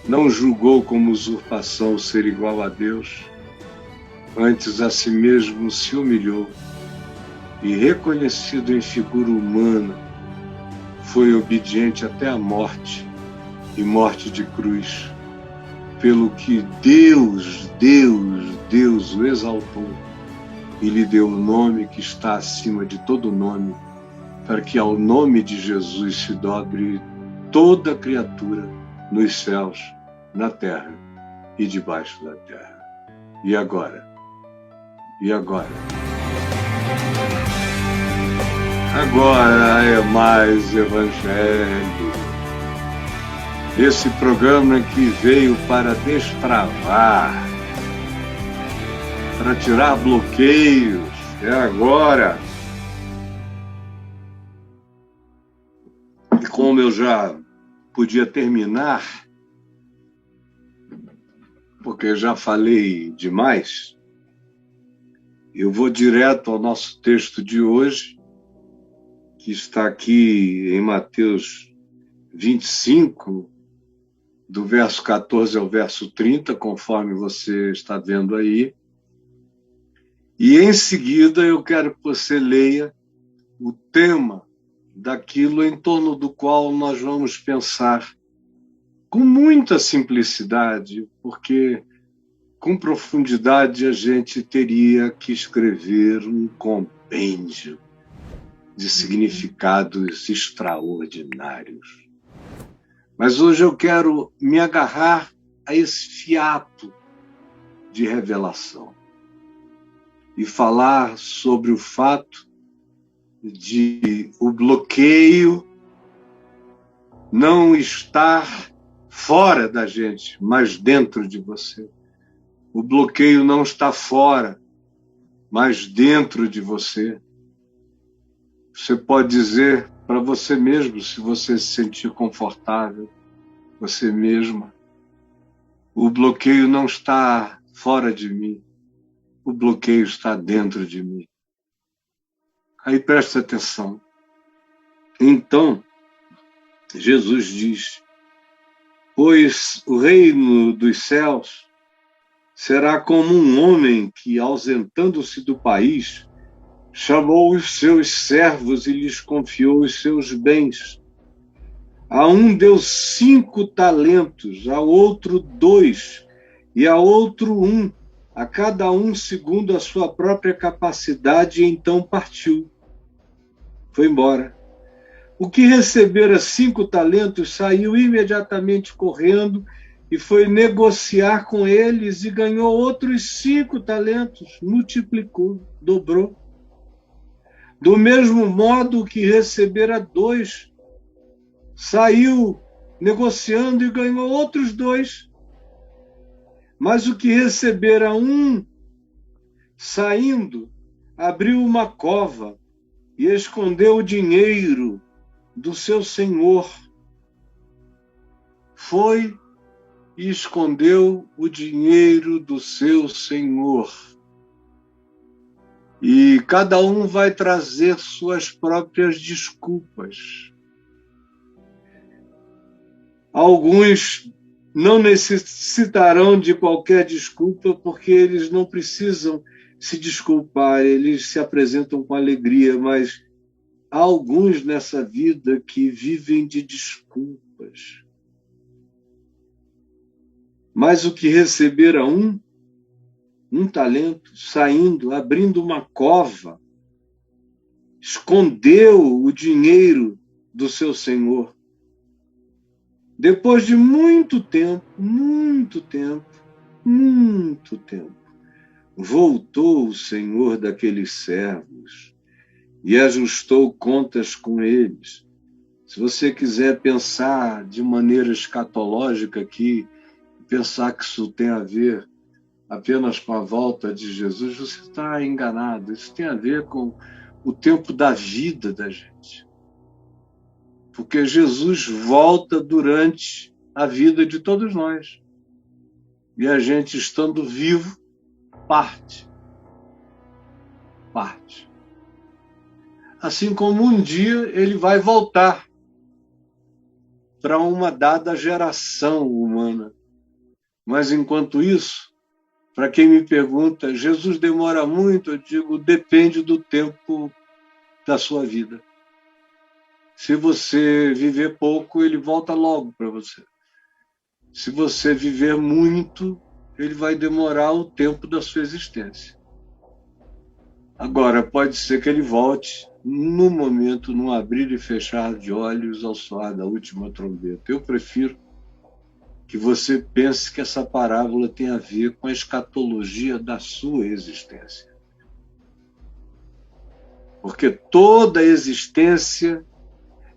Não julgou como usurpação ser igual a Deus, antes a si mesmo se humilhou e, reconhecido em figura humana, foi obediente até a morte, e morte de cruz, pelo que Deus o exaltou e lhe deu o nome que está acima de todo nome, para que ao nome de Jesus se dobre toda criatura nos céus, na terra e debaixo da terra. E agora? E agora? Agora é mais Evangelho. Esse programa que veio para destravar, para tirar bloqueios. É agora. E como eu já podia terminar, porque já falei demais, eu vou direto ao nosso texto de hoje, que está aqui em Mateus 25, do verso 14 ao verso 30, conforme você está vendo aí. E em seguida eu quero que você leia o tema daquilo em torno do qual nós vamos pensar com muita simplicidade, porque com profundidade a gente teria que escrever um compêndio de significados extraordinários. Mas hoje eu quero me agarrar a esse fiapo de revelação e falar sobre o fato de o bloqueio não estar fora da gente, mas dentro de você. O bloqueio não está fora, mas dentro de você. Você pode dizer para você mesmo, se você se sentir confortável, você mesma, o bloqueio não está fora de mim, o bloqueio está dentro de mim. Aí presta atenção. Então, Jesus diz: pois o reino dos céus será como um homem que, ausentando-se do país, chamou os seus servos e lhes confiou os seus bens. A um deu 5 talentos, a outro 2, e a outro 1, a cada um segundo a sua própria capacidade, e então partiu. Foi embora. O que recebera 5 talentos saiu imediatamente correndo e foi negociar com eles e ganhou outros 5 talentos, multiplicou, dobrou. Do mesmo modo, o que recebera 2 saiu negociando e ganhou outros 2. Mas o que recebera 1, saindo, abriu uma cova e escondeu o dinheiro do seu senhor. Foi e escondeu o dinheiro do seu senhor. E cada um vai trazer suas próprias desculpas. Alguns não necessitarão de qualquer desculpa, porque eles não precisam se desculpar, eles se apresentam com alegria, mas há alguns nessa vida que vivem de desculpas. Mas o que recebera 1 talento, saindo, abrindo uma cova, escondeu o dinheiro do seu senhor. Depois de muito tempo, voltou o senhor daqueles servos e ajustou contas com eles. Se você quiser pensar de maneira escatológica aqui, pensar que isso tem a ver apenas com a volta de Jesus, você está enganado. Isso tem a ver com o tempo da vida da gente. Porque Jesus volta durante a vida de todos nós. E a gente, estando vivo, parte. Assim como um dia ele vai voltar para uma dada geração humana. Mas, enquanto isso, para quem me pergunta, Jesus demora muito? Eu digo, depende do tempo da sua vida. Se você viver pouco, ele volta logo para você. Se você viver muito, ele vai demorar o tempo da sua existência. Agora, pode ser que ele volte no momento, num abrir e fechar de olhos ao soar da última trombeta. Eu prefiro que você pense que essa parábola tem a ver com a escatologia da sua existência. Porque toda existência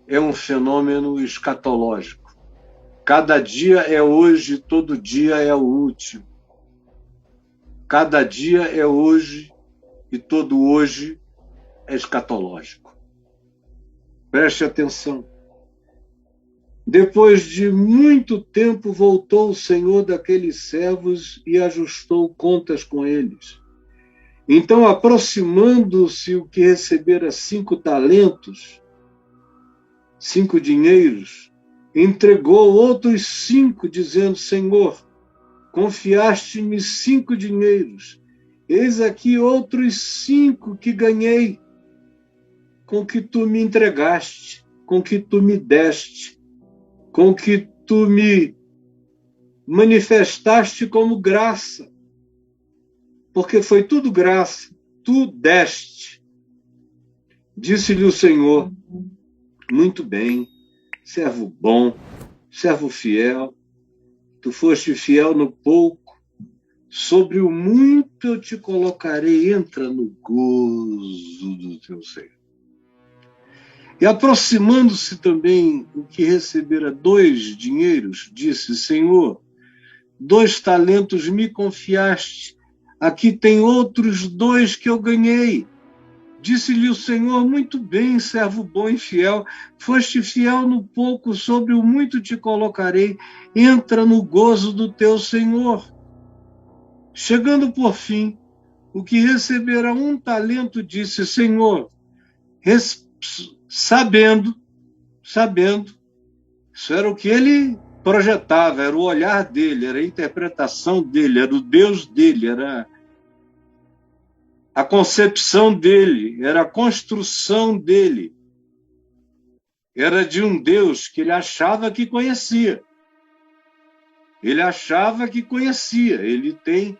é um fenômeno escatológico. Cada dia é hoje, todo dia é o último. Cada dia é hoje e todo hoje é escatológico. Preste atenção. Depois de muito tempo voltou o senhor daqueles servos e ajustou contas com eles. Então, aproximando-se o que recebera 5 talentos, 5 dinheiros, entregou outros 5, dizendo: Senhor, confiaste-me 5 dinheiros. Eis aqui outros 5 que ganhei, com que tu me entregaste, com que tu me deste, com que tu me manifestaste como graça. Porque foi tudo graça, tu deste. Disse-lhe o Senhor: muito bem, servo bom, servo fiel, tu foste fiel no pouco, sobre o muito eu te colocarei, entra no gozo do teu Senhor. E aproximando-se também o que recebera 2 dinheiros, disse: Senhor, 2 talentos me confiaste, aqui tem outros 2 que eu ganhei. Disse-lhe o Senhor: muito bem, servo bom e fiel, foste fiel no pouco, sobre o muito te colocarei, entra no gozo do teu Senhor. Chegando por fim, o que recebera 1 talento disse: Senhor, sabendo, isso era o que ele projetava, era o olhar dele, era a interpretação dele, era o Deus dele, era a concepção dele, era a construção dele. Era de um Deus que ele achava que conhecia. Ele achava que conhecia. Ele tem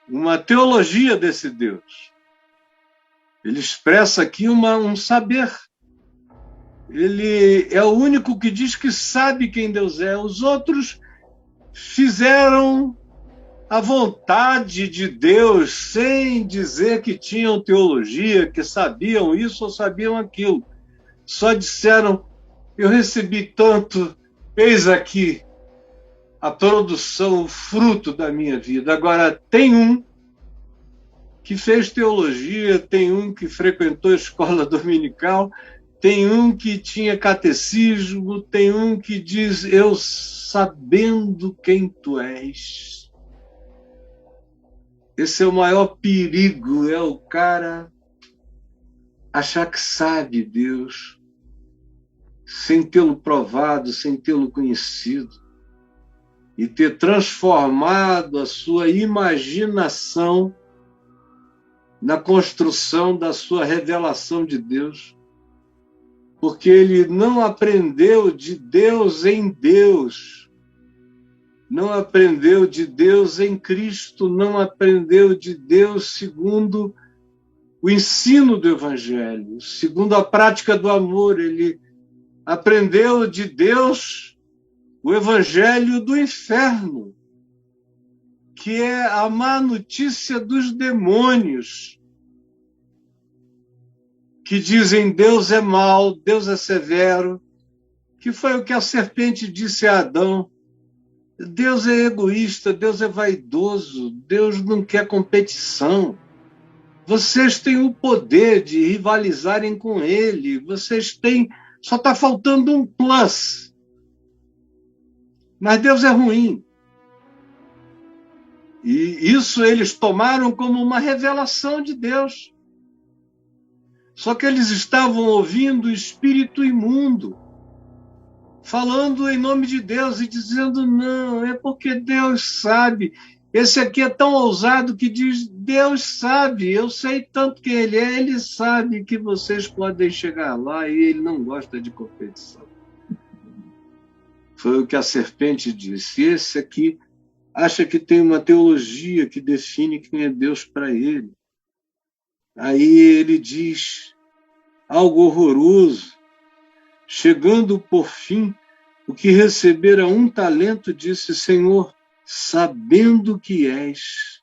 uma teologia desse Deus. Ele expressa aqui um saber. Ele é o único que diz que sabe quem Deus é. Os outros fizeram a vontade de Deus sem dizer que tinham teologia, que sabiam isso ou sabiam aquilo. Só disseram: eu recebi tanto, eis aqui a produção, o fruto da minha vida. Agora, tem um que fez teologia, tem um que frequentou a escola dominical, tem um que tinha catecismo, tem um que diz: eu sabendo quem tu és. Esse é o maior perigo, é o cara achar que sabe Deus, sem tê-lo provado, sem tê-lo conhecido, e ter transformado a sua imaginação na construção da sua revelação de Deus, porque ele não aprendeu de Deus em Deus, não aprendeu de Deus em Cristo, não aprendeu de Deus segundo o ensino do Evangelho, segundo a prática do amor. Ele aprendeu de Deus o Evangelho do inferno, que é a má notícia dos demônios, que dizem Deus é mau, Deus é severo, que foi o que a serpente disse a Adão. Deus é egoísta, Deus é vaidoso, Deus não quer competição. Vocês têm o poder de rivalizarem com ele, vocês têm, só está faltando um plus. Mas Deus é ruim. E isso eles tomaram como uma revelação de Deus. Só que eles estavam ouvindo o espírito imundo, falando em nome de Deus e dizendo, não, é porque Deus sabe. Esse aqui é tão ousado que diz, Deus sabe, eu sei tanto quem ele sabe que vocês podem chegar lá e ele não gosta de competição. Foi o que a serpente disse. Esse aqui acha que tem uma teologia que define quem é Deus para ele. Aí ele diz algo horroroso. Chegando por fim, o que recebera 1 talento, disse, Senhor, sabendo que és.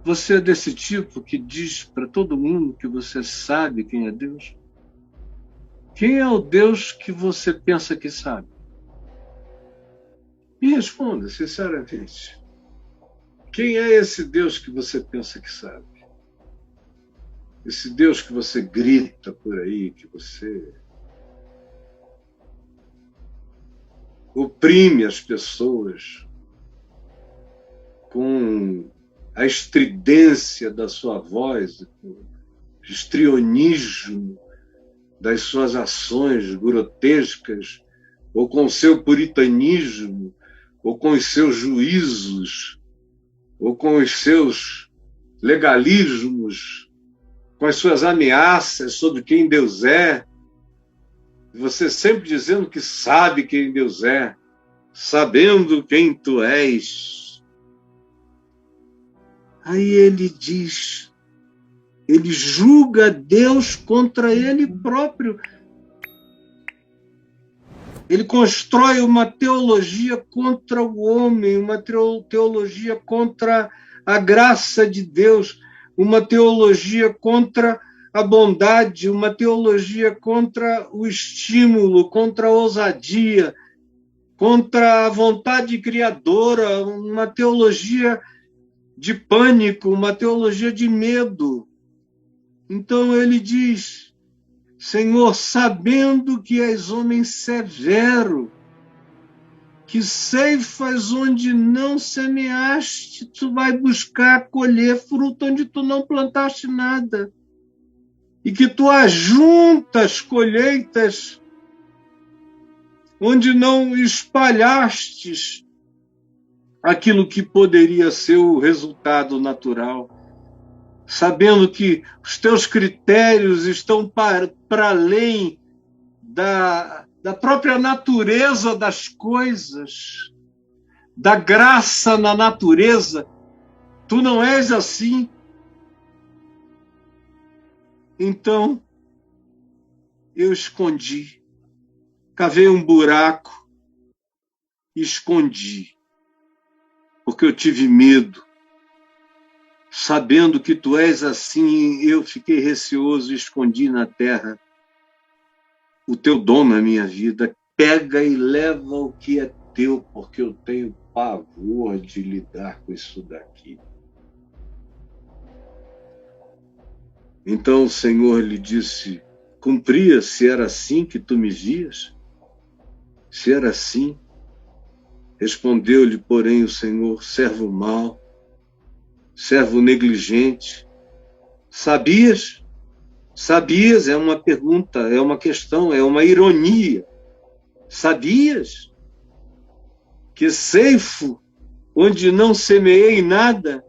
Você é desse tipo que diz para todo mundo que você sabe quem é Deus? Quem é o Deus que você pensa que sabe? Me responda, sinceramente. Quem é esse Deus que você pensa que sabe? Esse Deus que você grita por aí, que você oprime as pessoas com a estridência da sua voz, com o histrionismo das suas ações grotescas, ou com o seu puritanismo, ou com os seus juízos, ou com os seus legalismos, com as suas ameaças sobre quem Deus é, você sempre dizendo que sabe quem Deus é, sabendo quem tu és. Aí ele diz, ele julga Deus contra ele próprio. Ele constrói uma teologia contra o homem, uma teologia contra a graça de Deus, uma teologia contra a bondade, uma teologia contra o estímulo, contra a ousadia, contra a vontade criadora, uma teologia de pânico, uma teologia de medo. Então ele diz, Senhor, sabendo que és homem severo, que ceifas onde não semeaste, tu vai buscar colher fruto onde tu não plantaste nada. E que tu ajuntas colheitas onde não espalhastes aquilo que poderia ser o resultado natural. Sabendo que os teus critérios estão para além da própria natureza das coisas, da graça na natureza, tu não és assim. Então, eu escondi, cavei um buraco e escondi, porque eu tive medo. Sabendo que tu és assim, eu fiquei receoso e escondi na terra o teu dom na minha vida. Pega e leva o que é teu, porque eu tenho pavor de lidar com isso daqui. Então o Senhor lhe disse, cumpria se era assim que tu me vias? Se era assim. Respondeu-lhe, porém, o Senhor, servo mau, servo negligente. Sabias? Sabias é uma pergunta, é uma questão, é uma ironia. Sabias que ceifo onde não semeei nada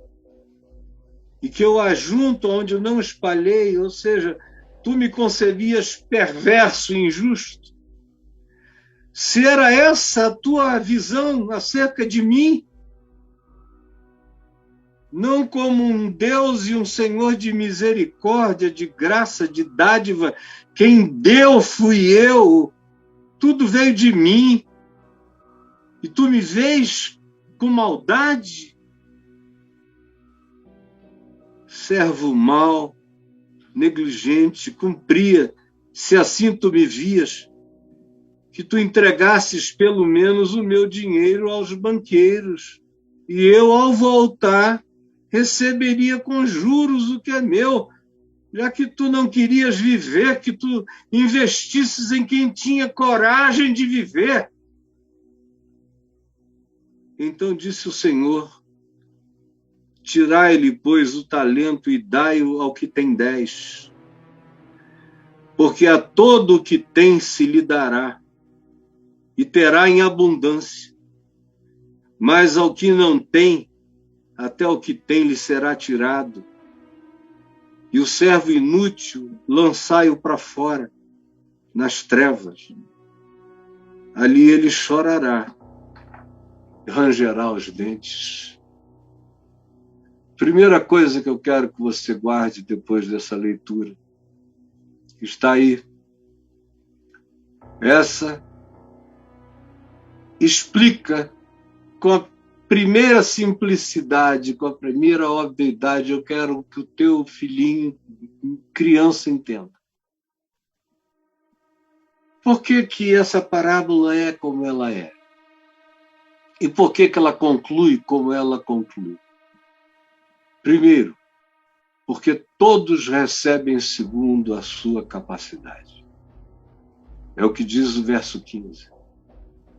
e que eu ajunto onde eu não espalhei? Ou seja, tu me concebias perverso e injusto. Se era essa a tua visão acerca de mim, não como um Deus e um Senhor de misericórdia, de graça, de dádiva, quem deu fui eu, tudo veio de mim, e tu me vês com maldade? Servo mau, negligente, cumpria, se assim tu me vias, que tu entregasses pelo menos o meu dinheiro aos banqueiros, e eu, ao voltar, receberia com juros o que é meu, já que tu não querias viver, que tu investisses em quem tinha coragem de viver. Então disse o Senhor, tirai-lhe, pois, o talento e dai-o ao que tem 10. porque a todo o que tem se lhe dará, e terá em abundância. Mas ao que não tem, até o que tem lhe será tirado. E o servo inútil, lançai-o para fora, nas trevas. Ali ele chorará, rangerá os dentes. Primeira coisa que eu quero que você guarde depois dessa leitura, está aí. Essa explica com a primeira simplicidade, com a primeira obviedade. Eu quero que o teu filhinho, criança, entenda. Por que que essa parábola é como ela é? E por que que ela conclui como ela conclui? Primeiro, porque todos recebem segundo a sua capacidade. É o que diz o verso 15.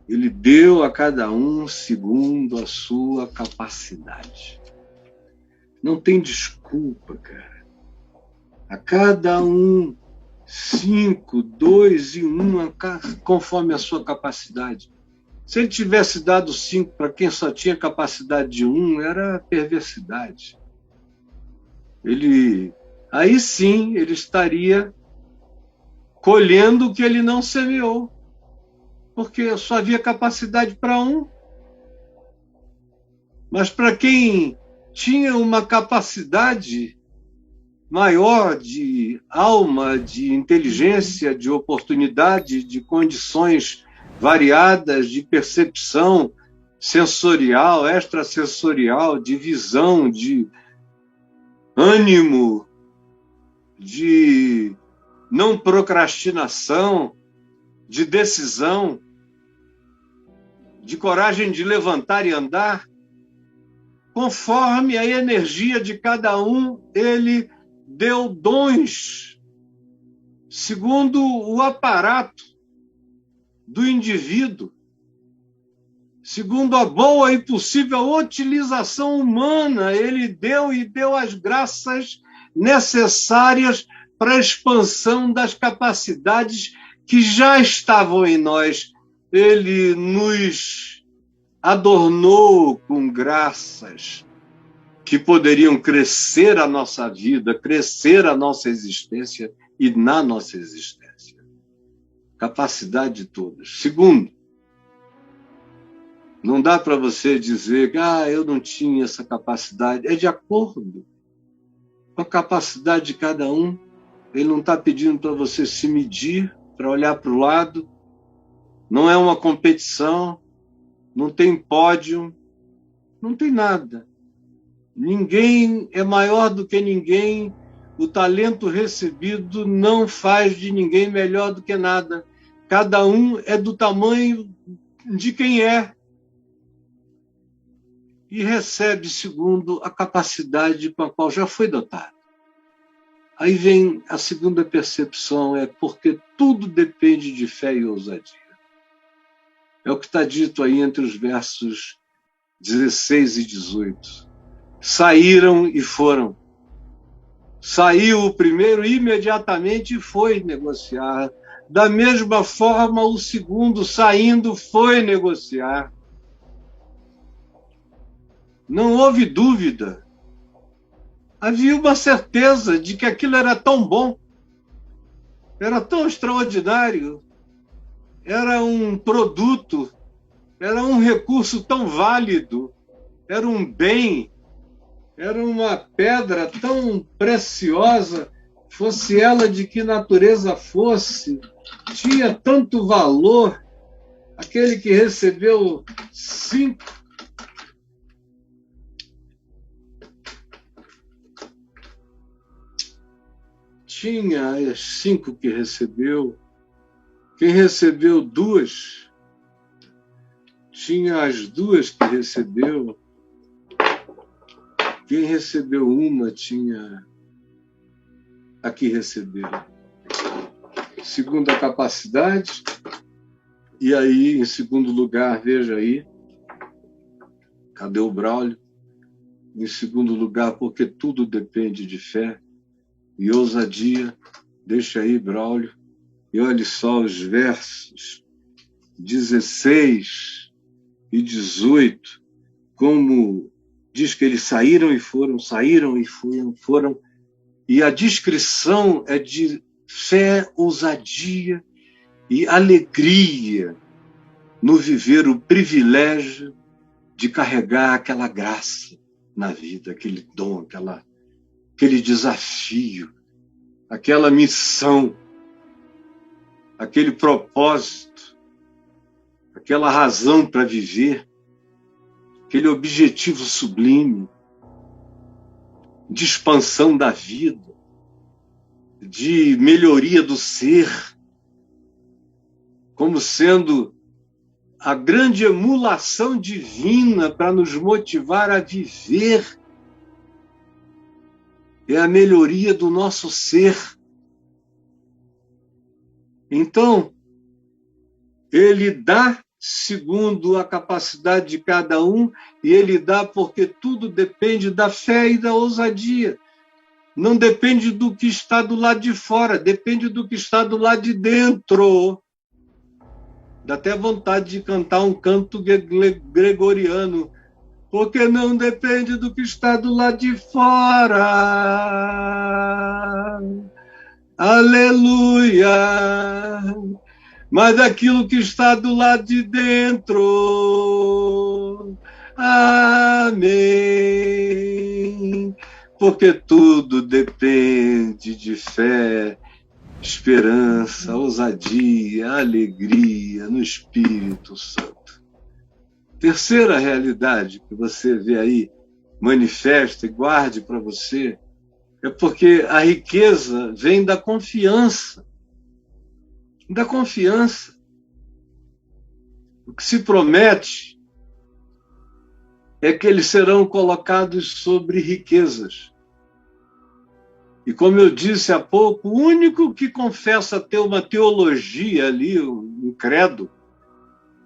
Ele deu a cada um segundo a sua capacidade. Não tem desculpa, cara. A cada um, 5, 2 e 1, conforme a sua capacidade. Se ele tivesse dado 5 para quem só tinha capacidade de 1, era perversidade. Aí sim, ele estaria colhendo o que ele não semeou, porque só havia capacidade para 1. Mas para quem tinha uma capacidade maior de alma, de inteligência, de oportunidade, de condições variadas, de percepção sensorial, extrasensorial, de visão, de ânimo, de não procrastinação, de decisão, de coragem de levantar e andar, conforme a energia de cada um, ele deu dons, segundo o aparato do indivíduo, segundo a boa e possível utilização humana, ele deu as graças necessárias para a expansão das capacidades que já estavam em nós. Ele nos adornou com graças que poderiam crescer a nossa vida, crescer a nossa existência e na nossa existência. Capacidade de todos. Segundo, não dá para você dizer que eu não tinha essa capacidade. É de acordo com a capacidade de cada um. Ele não está pedindo para você se medir, para olhar para o lado. Não é uma competição, não tem pódio, não tem nada. Ninguém é maior do que ninguém. O talento recebido não faz de ninguém melhor do que nada. Cada um é do tamanho de quem é e recebe segundo a capacidade com a qual já foi dotado. Aí vem a segunda percepção, é porque tudo depende de fé e ousadia. É o que está dito aí entre os versos 16 e 18. Saíram e foram. Saiu o primeiro imediatamente e foi negociar. Da mesma forma, o segundo, saindo, foi negociar. Não houve dúvida. Havia uma certeza de que aquilo era tão bom, era tão extraordinário, era um produto, era um recurso tão válido, era um bem, era uma pedra tão preciosa, fosse ela de que natureza fosse, tinha tanto valor. Aquele que recebeu 5 tinha as 5 que recebeu. Quem recebeu 2 tinha as 2 que recebeu. Quem recebeu 1 tinha a que recebeu. Segundo a capacidade. E aí, em segundo lugar, veja aí, cadê o Braulio? Em segundo lugar, porque tudo depende de fé e ousadia. Deixa aí, Braulio. E olhe só os versos 16 e 18, como diz que eles saíram e foram, foram. E a descrição é de fé, ousadia e alegria no viver o privilégio de carregar aquela graça na vida, aquele dom, aquele desafio, aquela missão, aquele propósito, aquela razão para viver, aquele objetivo sublime de expansão da vida, de melhoria do ser, como sendo a grande emulação divina para nos motivar a viver. É a melhoria do nosso ser. Então, ele dá segundo a capacidade de cada um, e ele dá porque tudo depende da fé e da ousadia. Não depende do que está do lado de fora, depende do que está do lado de dentro. Dá até vontade de cantar um canto gregoriano, porque não depende do que está do lado de fora. Aleluia! Mas daquilo que está do lado de dentro. Amém. Porque tudo depende de fé, esperança, ousadia, alegria no Espírito Santo. Terceira realidade que você vê aí, manifesta e guarde para você, é porque a riqueza vem da confiança. Da confiança. O que se promete é que eles serão colocados sobre riquezas. E como eu disse há pouco, o único que confessa ter uma teologia ali, um credo,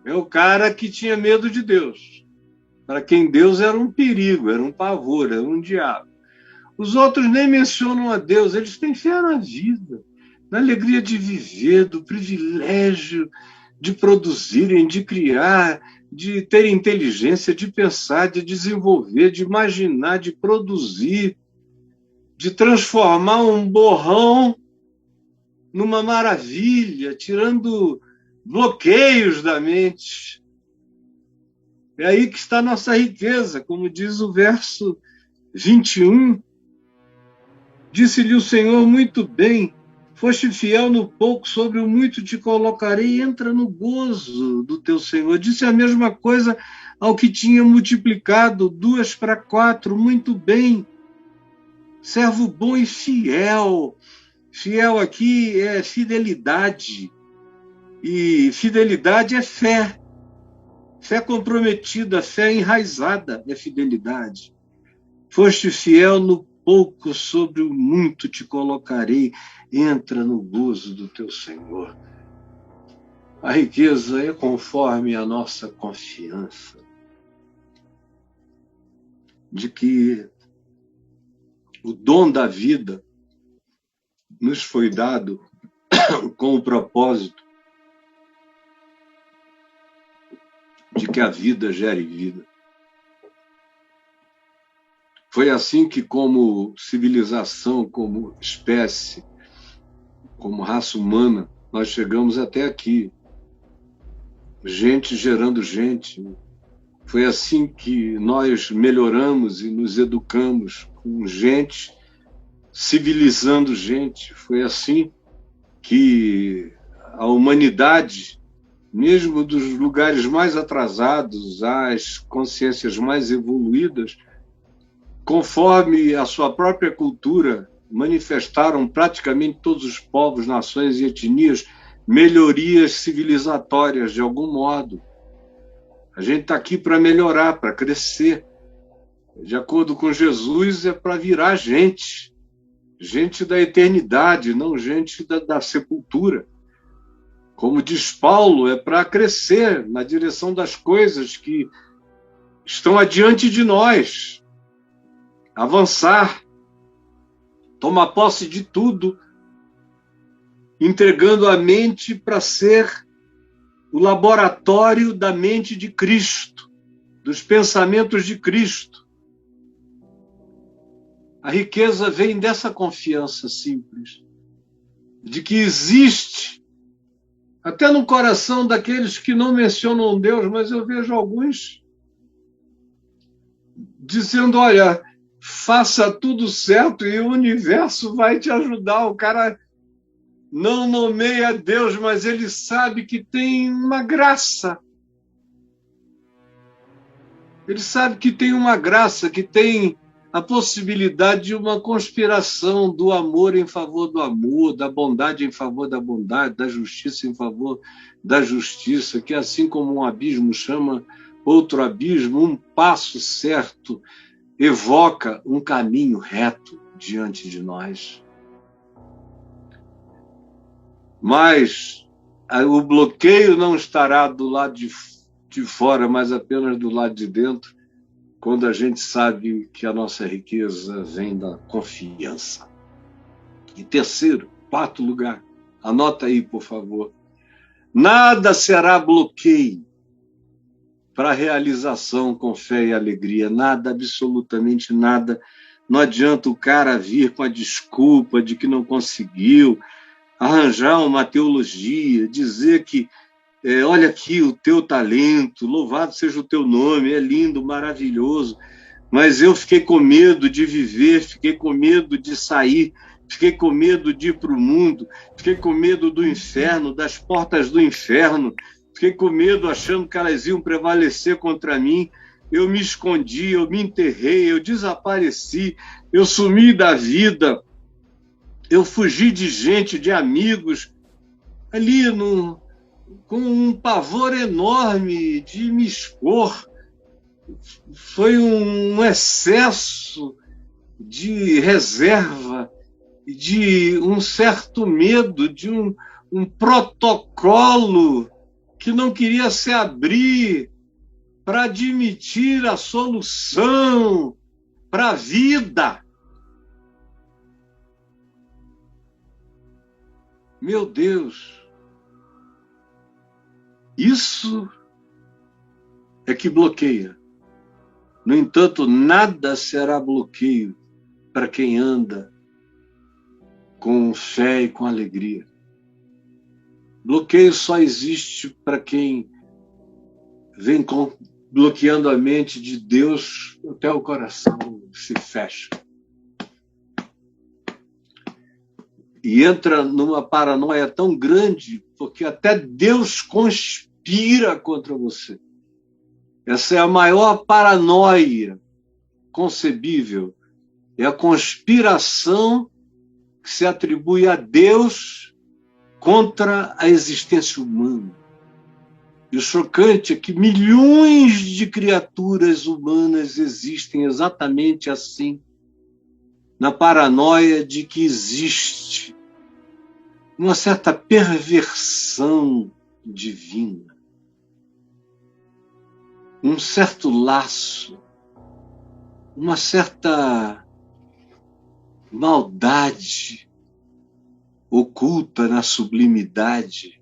é o cara que tinha medo de Deus. Para quem Deus era um perigo, era um pavor, era um diabo. Os outros nem mencionam a Deus, eles têm fé na vida, na alegria de viver, do privilégio de produzirem, de criar, de ter inteligência, de pensar, de desenvolver, de imaginar, de produzir, de transformar um borrão numa maravilha, tirando bloqueios da mente. É aí que está a nossa riqueza, como diz o verso 21. Disse-lhe o Senhor, muito bem, foste fiel no pouco, sobre o muito te colocarei, entra no gozo do teu Senhor. Disse a mesma coisa ao que tinha multiplicado 2 para 4, muito bem, servo bom e fiel. Fiel aqui é fidelidade, e fidelidade é fé. Fé comprometida, fé enraizada é fidelidade. Foste fiel no pouco, sobre o muito te colocarei, entra no gozo do teu Senhor. A riqueza é conforme a nossa confiança de que o dom da vida nos foi dado com o propósito de que a vida gere vida. Foi assim que, como civilização, como espécie, como raça humana, nós chegamos até aqui. Gente gerando gente. Foi assim que nós melhoramos e nos educamos com gente, civilizando gente. Foi assim que a humanidade, mesmo dos lugares mais atrasados, às consciências mais evoluídas, conforme a sua própria cultura, manifestaram praticamente todos os povos, nações e etnias melhorias civilizatórias de algum modo. A gente está aqui para melhorar, para crescer. De acordo com Jesus, é para virar gente. Gente da eternidade, não gente da sepultura. Como diz Paulo, é para crescer na direção das coisas que estão adiante de nós. Avançar. Tomar posse de tudo entregando a mente para ser o laboratório da mente de Cristo, dos pensamentos de Cristo. A riqueza vem dessa confiança simples, de que existe, até no coração daqueles que não mencionam Deus, mas eu vejo alguns dizendo, olha, faça tudo certo e o universo vai te ajudar. O cara não nomeia Deus, mas ele sabe que tem uma graça. Ele sabe que tem uma graça, que tem a possibilidade de uma conspiração do amor em favor do amor, da bondade em favor da bondade, da justiça em favor da justiça, que assim como um abismo chama outro abismo, um passo certo evoca um caminho reto diante de nós. Mas o bloqueio não estará do lado de fora, mas apenas do lado de dentro, quando a gente sabe que a nossa riqueza vem da confiança. E terceiro, quarto lugar, anota aí, por favor. Nada será bloqueio para a realização com fé e alegria. Nada, absolutamente nada. Não adianta o cara vir com a desculpa de que não conseguiu, arranjar uma teologia, dizer que olha aqui o teu talento, louvado seja o teu nome, é lindo, maravilhoso, mas eu fiquei com medo de viver, fiquei com medo de sair, fiquei com medo de ir para o mundo, fiquei com medo do inferno, das portas do inferno, fiquei com medo achando que elas iam prevalecer contra mim, eu me escondi, eu me enterrei, eu desapareci, eu sumi da vida, eu fugi de gente, de amigos, ali com um pavor enorme de me expor. Foi um excesso de reserva, de um certo medo, de um protocolo que não queria se abrir para admitir a solução para a vida. Meu Deus! Isso é que bloqueia. No entanto, nada será bloqueio para quem anda com fé e com alegria. Bloqueio só existe para quem vem bloqueando a mente de Deus até o coração se fecha. E entra numa paranoia tão grande, porque até Deus conspira contra você. Essa é a maior paranoia concebível. É a conspiração que se atribui a Deus contra a existência humana. E o chocante é que milhões de criaturas humanas existem exatamente assim, na paranoia de que existe uma certa perversão divina, um certo laço, uma certa maldade oculta na sublimidade,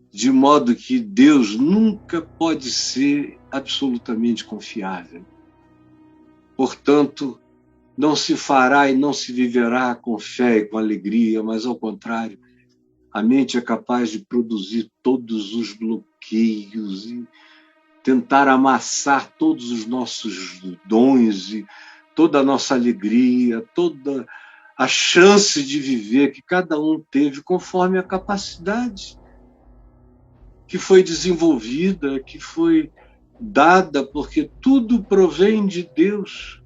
de modo que Deus nunca pode ser absolutamente confiável. Portanto, não se fará e não se viverá com fé e com alegria, mas, ao contrário, a mente é capaz de produzir todos os bloqueios e tentar amassar todos os nossos dons e toda a nossa alegria, toda a chance de viver que cada um teve conforme a capacidade que foi desenvolvida, que foi dada, porque tudo provém de Deus.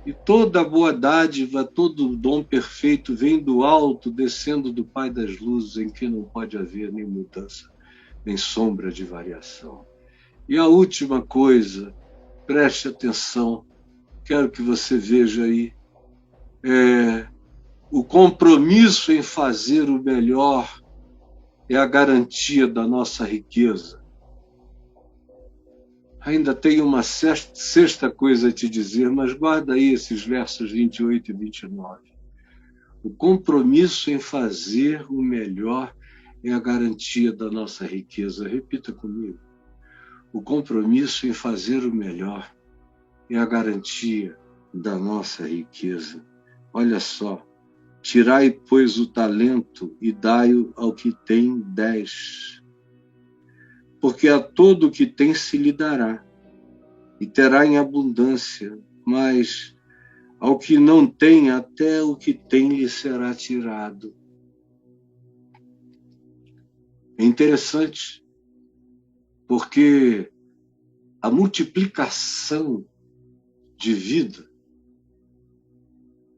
E toda boa dádiva, todo dom perfeito vem do alto, descendo do Pai das luzes, em que não pode haver nem mudança, nem sombra de variação. E a última coisa, preste atenção, quero que você veja aí, o compromisso em fazer o melhor é a garantia da nossa riqueza. Ainda tenho uma sexta coisa a te dizer, mas guarda aí esses versos 28 e 29. O compromisso em fazer o melhor é a garantia da nossa riqueza. Repita comigo. O compromisso em fazer o melhor é a garantia da nossa riqueza. Olha só. Tirai, pois, o talento e dai-o ao que tem 10. Porque a todo o que tem se lhe dará, e terá em abundância, mas ao que não tem, até o que tem lhe será tirado. É interessante, porque a multiplicação de vida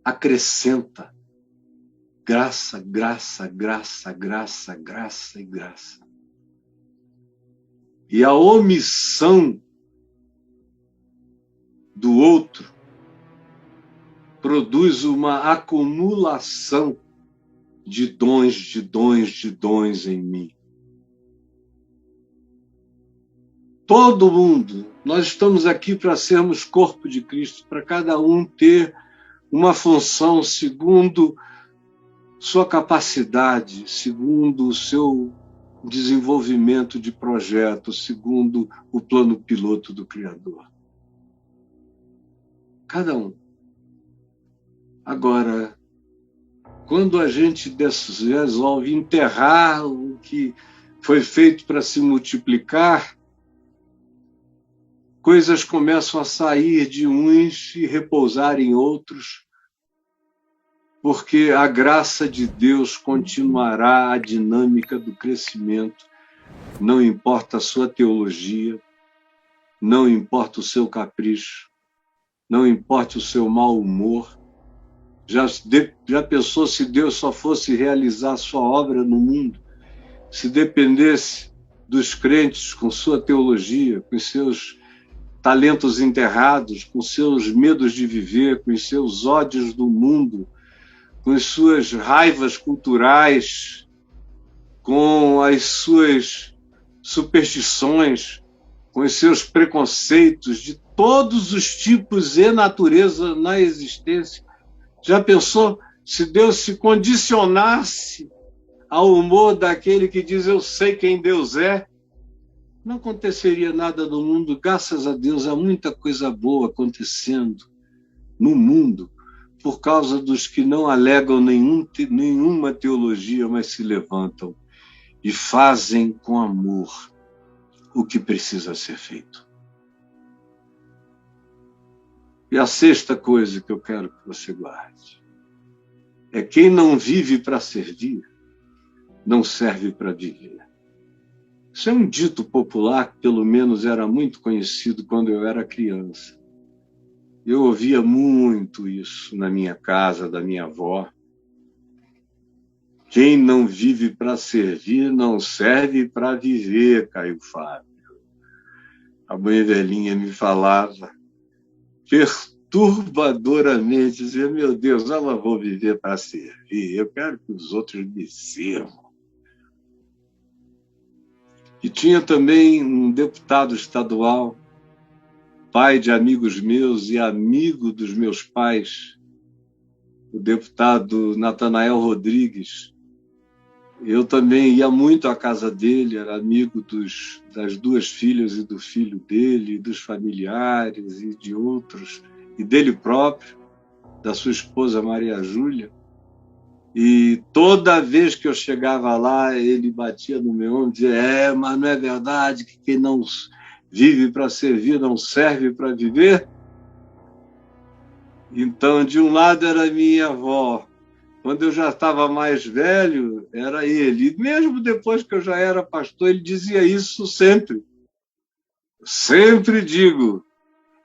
acrescenta graça, graça, graça, graça, graça e graça. E a omissão do outro produz uma acumulação de dons, de dons, de dons em mim. Todo mundo, nós estamos aqui para sermos corpo de Cristo, para cada um ter uma função segundo sua capacidade, segundo o seu desenvolvimento de projeto, segundo o plano piloto do Criador. Cada um. Agora, quando a gente resolve enterrar o que foi feito para se multiplicar, coisas começam a sair de uns e repousar em outros, porque a graça de Deus continuará a dinâmica do crescimento, não importa a sua teologia, não importa o seu capricho, não importa o seu mau humor. Já pensou se Deus só fosse realizar a sua obra no mundo, se dependesse dos crentes com sua teologia, com seus talentos enterrados, com seus medos de viver, com seus ódios do mundo, com as suas raivas culturais, com as suas superstições, com os seus preconceitos de todos os tipos e natureza na existência. Já pensou se Deus se condicionasse ao humor daquele que diz eu sei quem Deus é? Não aconteceria nada no mundo. Graças a Deus há muita coisa boa acontecendo no mundo por causa dos que não alegam nenhuma teologia, mas se levantam e fazem com amor o que precisa ser feito. E a sexta coisa que eu quero que você guarde é quem não vive para servir, não serve para viver. Isso é um dito popular que, pelo menos, era muito conhecido quando eu era criança. Eu ouvia muito isso na minha casa, da minha avó. Quem não vive para servir, não serve para viver, Caio Fábio. A mãe velhinha me falava perturbadoramente, dizia, meu Deus, eu não vou viver para servir, eu quero que os outros me sirvam. E tinha também um deputado estadual, pai de amigos meus e amigo dos meus pais, o deputado Natanael Rodrigues. Eu também ia muito à casa dele, era amigo das duas filhas e do filho dele, dos familiares e de outros, e dele próprio, da sua esposa Maria Júlia. E toda vez que eu chegava lá, ele batia no meu ombro e dizia, mas não é verdade que quem não vive para servir não serve para viver? Então, de um lado era minha avó, quando eu já estava mais velho, era ele. E mesmo depois que eu já era pastor, ele dizia isso sempre. Sempre digo,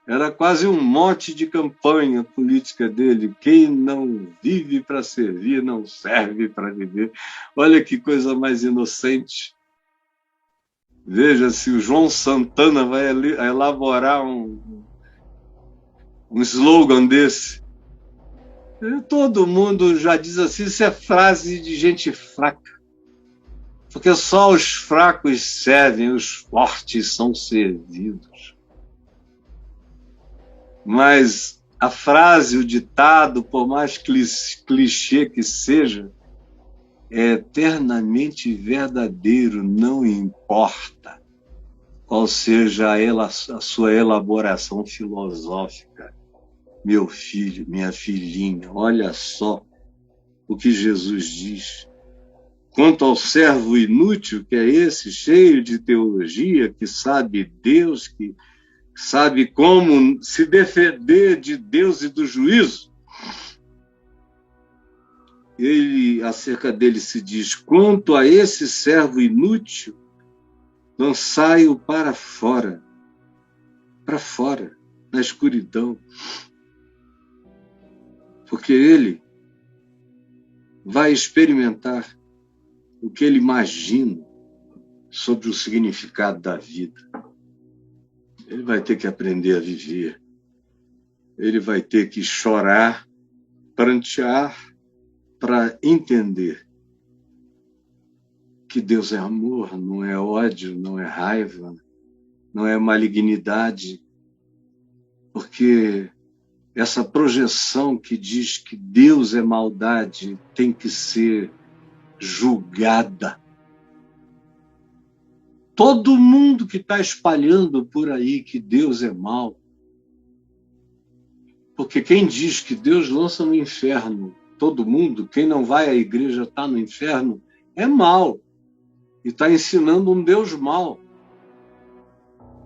era quase um mote de campanha política dele. Quem não vive para servir, não serve para viver. Olha que coisa mais inocente. Veja se o João Santana vai elaborar um slogan desse. Todo mundo já diz assim, isso é frase de gente fraca. Porque só os fracos servem, os fortes são servidos. Mas A frase, o ditado, por mais clichê que seja, é eternamente verdadeiro, não importa qual seja a sua elaboração filosófica. Meu filho, minha filhinha, olha só o que Jesus diz. Quanto ao servo inútil, que é esse, cheio de teologia, que sabe Deus, que sabe como se defender de Deus e do juízo, acerca dele se diz: quanto a esse servo inútil, lançai-o para fora, na escuridão, porque ele vai experimentar o que ele imagina sobre o significado da vida. Ele vai ter que aprender a viver. Ele vai ter que chorar, prantear, para entender que Deus é amor, não é ódio, não é raiva, não é malignidade, porque essa projeção que diz que Deus é maldade tem que ser julgada. Todo mundo que está espalhando por aí que Deus é mau, porque quem diz que Deus lança no inferno todo mundo, quem não vai à igreja está no inferno, é mau e está ensinando um Deus mau.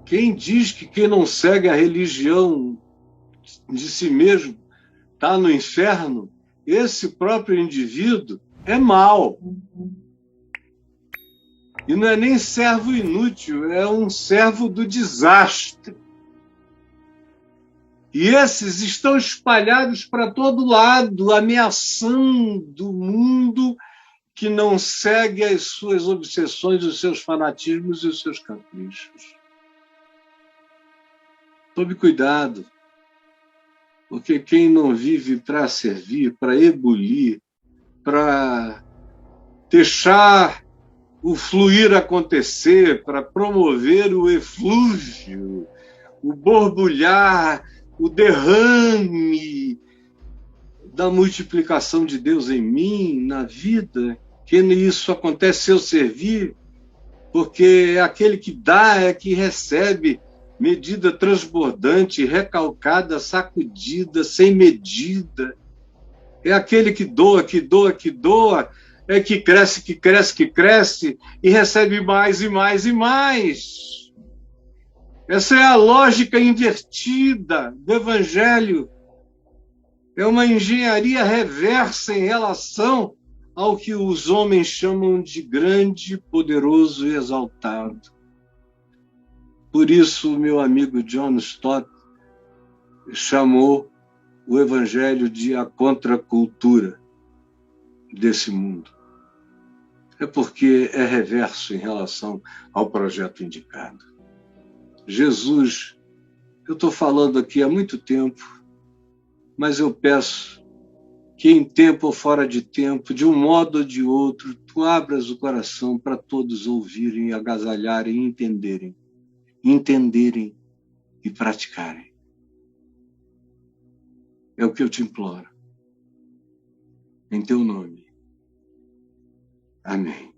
Quem diz que quem não segue a religião de si mesmo está no inferno, esse próprio indivíduo é mau. E não é nem servo inútil, é um servo do desastre. E esses estão espalhados para todo lado, ameaçando o mundo que não segue as suas obsessões, os seus fanatismos e os seus caprichos. Tome cuidado, porque quem não vive para servir, para ebulir, para deixar o fluir acontecer, para promover o eflúvio, o borbulhar, o derrame da multiplicação de Deus em mim, na vida, que isso acontece se eu servir, porque aquele que dá é que recebe, medida transbordante, recalcada, sacudida, sem medida. É aquele que doa, que doa, que doa, é que cresce, que cresce, que cresce, e recebe mais e mais e mais. Essa é a lógica invertida do Evangelho. É uma engenharia reversa em relação ao que os homens chamam de grande, poderoso e exaltado. Por isso, meu amigo John Stott chamou o Evangelho de a contracultura desse mundo. É porque é reverso em relação ao projeto indicado. Jesus, eu estou falando aqui há muito tempo, mas eu peço que em tempo ou fora de tempo, de um modo ou de outro, tu abras o coração para todos ouvirem, agasalharem, entenderem e praticarem. É o que eu te imploro. Em teu nome. Amém.